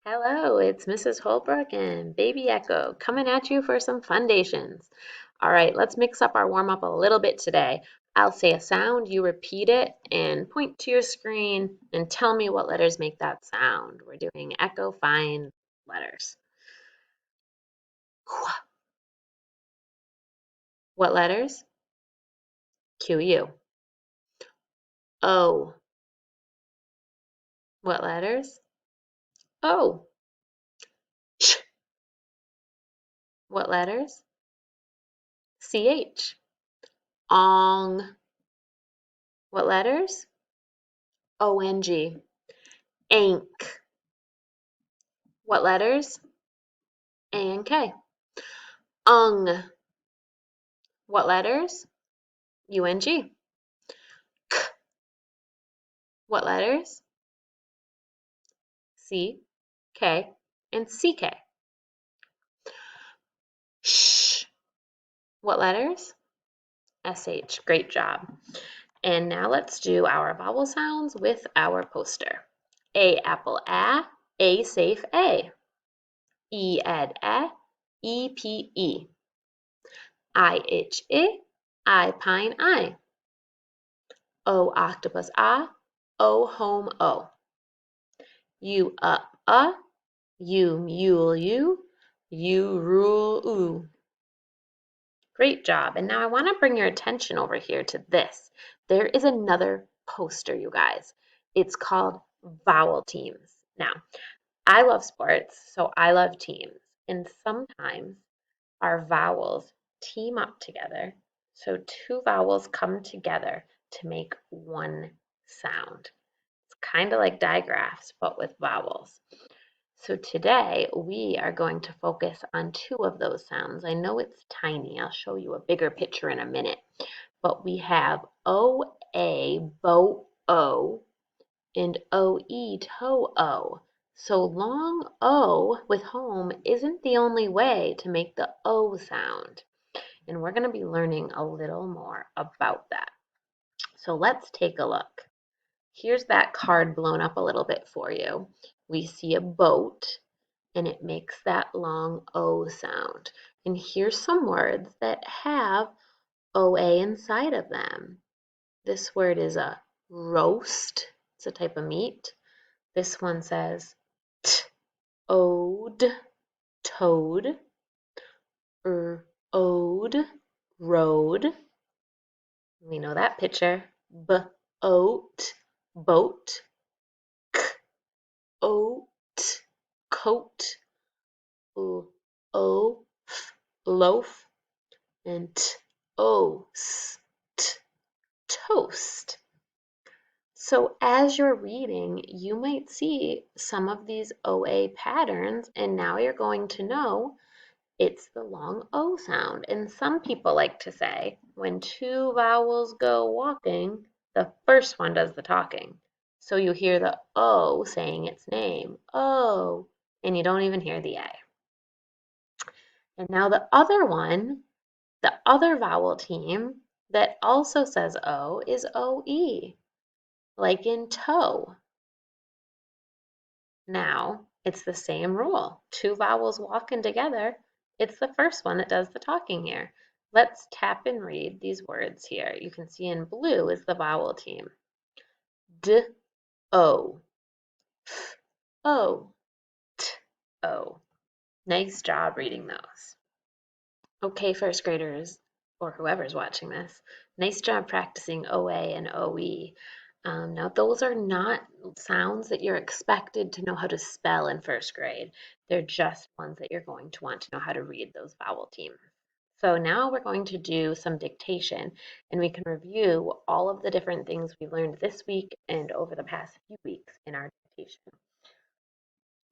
Hello, it's Mrs. Holbrook and Baby Echo coming at you for some foundations. All right, let's mix up our warm up a little bit today. I'll say a sound, you repeat it and point to your screen and tell me what letters make that sound. We're doing echo find letters. What letters? Q-U. O. What letters? O. Ch. What letters? C-H. Ong. What letters? O-N-G. Ank. What letters? A and K. Ung. What letters? UNG. K. What letters? C, K, and CK. Sh. What letters? SH. Great job. And now let's do our vowel sounds with our poster. A apple A safe A. E ed E P E. I itch I pine I. O octopus O home O. U up U mule you rule oo. Great job. And now I want to bring your attention over here to this. There is another poster, you guys. It's called Vowel Teams. Now, I love sports, so I love teams. And sometimes our vowels team up together. So two vowels come together to make one sound. It's kind of like digraphs, but with vowels. So today we are going to focus on two of those sounds. I know it's tiny. I'll show you a bigger picture in a minute. But we have O-A, bo-o, and O-E, to-o. So long O with home isn't the only way to make the O sound. And we're going to be learning a little more about that. So let's take a look. Here's that card blown up a little bit for you. We see a boat and it makes that long O sound. And here's some words that have OA inside of them. This word is a roast. It's a type of meat. This one says ode, toad, ode, road. We know that picture. Oat, boat, oat, coat, oaf, loaf, and toast, toast. So as you're reading, you might see some of these OA patterns, and now you're going to know it's the long O sound. And some people like to say, when two vowels go walking, the first one does the talking. So you hear the O saying its name, O, and you don't even hear the A. And now the other one, the other vowel team that also says O is OE, like in toe. Now, it's the same rule. Two vowels walking together, it's the first one that does the talking here. Let's tap and read these words here. You can see in blue is the vowel team. D, O, F, O, T, O. Nice job reading those. Okay, first graders, or whoever's watching this, nice job practicing OA and OE. Now, those are not sounds that you're expected to know how to spell in first grade. They're just ones that you're going to want to know how to read those vowel teams. So now we're going to do some dictation, and we can review all of the different things we learned this week and over the past few weeks in our dictation.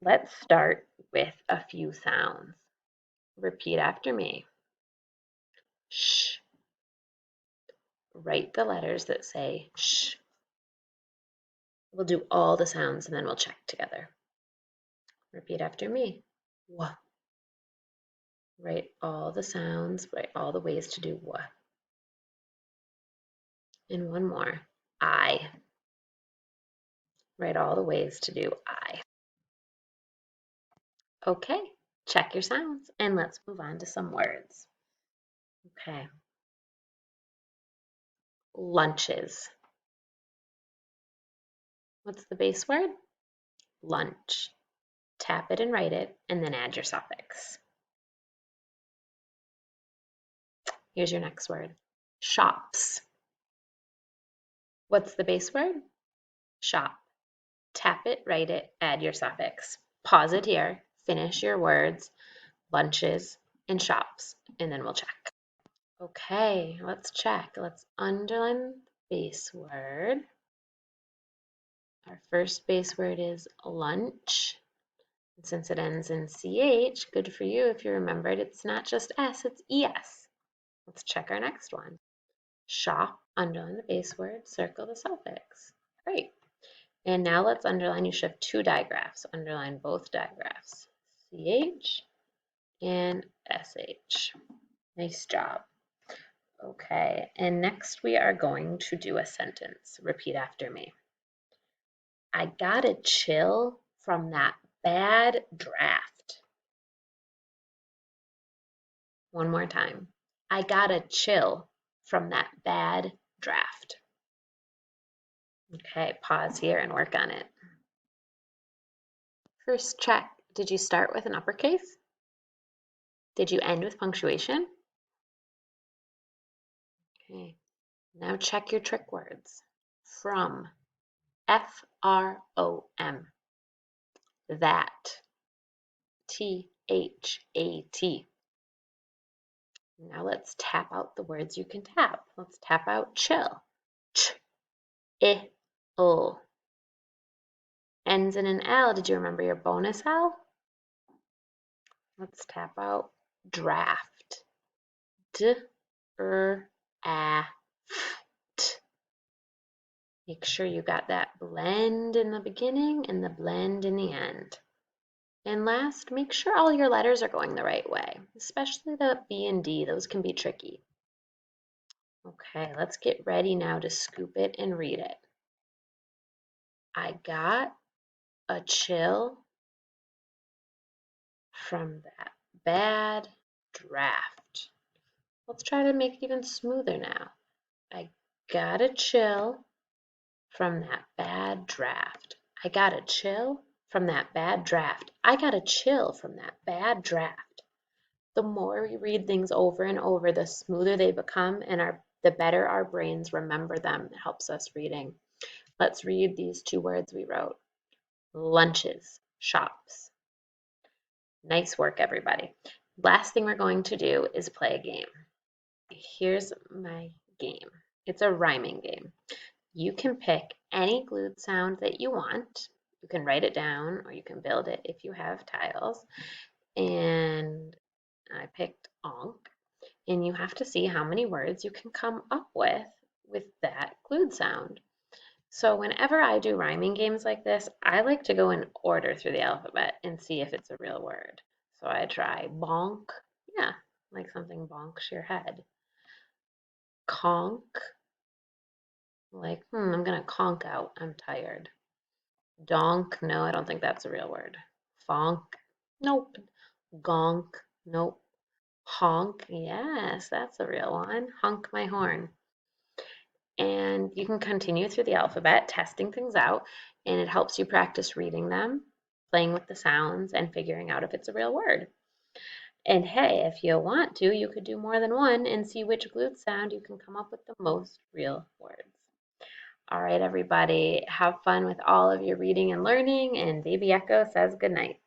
Let's start with a few sounds. Repeat after me. Sh. Write the letters that say sh. We'll do all the sounds and then we'll check together. Repeat after me. W. Write all the sounds, write all the ways to do w. And one more. I. Write all the ways to do I. Okay, check your sounds and let's move on to some words. Okay, lunches. What's the base word? Lunch. Tap it and write it, and then add your suffix. Here's your next word. Shops. What's the base word? Shop. Tap it, write it, add your suffix. Pause it here, finish your words, lunches, and shops, and then we'll check. Okay, let's check. Let's underline the base word. Our first base word is lunch. And since it ends in CH, good for you if you remembered, it's not just S, it's ES. Let's check our next one. Shop, underline the base word, circle the suffix. Great. And now let's underline, you should have two digraphs. Underline both digraphs, CH and SH. Nice job. Okay, and next we are going to do a sentence. Repeat after me. I got a chill from that bad draft. One more time. I got a chill from that bad draft. Okay, pause here and work on it. First check, did you start with an uppercase? Did you end with punctuation? Okay, now check your trick words. From, F-R-O-M, that, T-H-A-T. Now let's tap out the words you can tap. Let's tap out chill, ch-I-L. Ends in an L. Did you remember your bonus L? Let's tap out draft, D-R-A-F-T. Make sure you got that blend in the beginning and the blend in the end. And last, make sure all your letters are going the right way, especially the B and D. Those can be tricky. Okay, let's get ready now to scoop it and read it. I got a chill from that bad draft. Let's try to make it even smoother now. I got a chill from that bad draft. I got a chill from that bad draft. I got a chill from that bad draft. The more we read things over and over, the smoother they become and the better our brains remember them. It helps us reading. Let's read these two words we wrote. Lunches, shops. Nice work, everybody. Last thing we're going to do is play a game. Here's my game. It's a rhyming game. You can pick any glued sound that you want. You can write it down or you can build it if you have tiles. And I picked onk. And you have to see how many words you can come up with that glued sound. So whenever I do rhyming games like this, I like to go in order through the alphabet and see if it's a real word. So I try bonk, yeah, like something bonks your head. Conk, like, I'm gonna conk out, I'm tired. Donk, no, I don't think that's a real word. Fonk, nope. Gonk, nope. Honk, yes, that's a real one. Honk my horn. And you can continue through the alphabet, testing things out, and it helps you practice reading them, playing with the sounds, and figuring out if it's a real word. And hey, if you want to, you could do more than one and see which glued sound you can come up with the most real words. All right, everybody, have fun with all of your reading and learning, and Baby Echo says good night.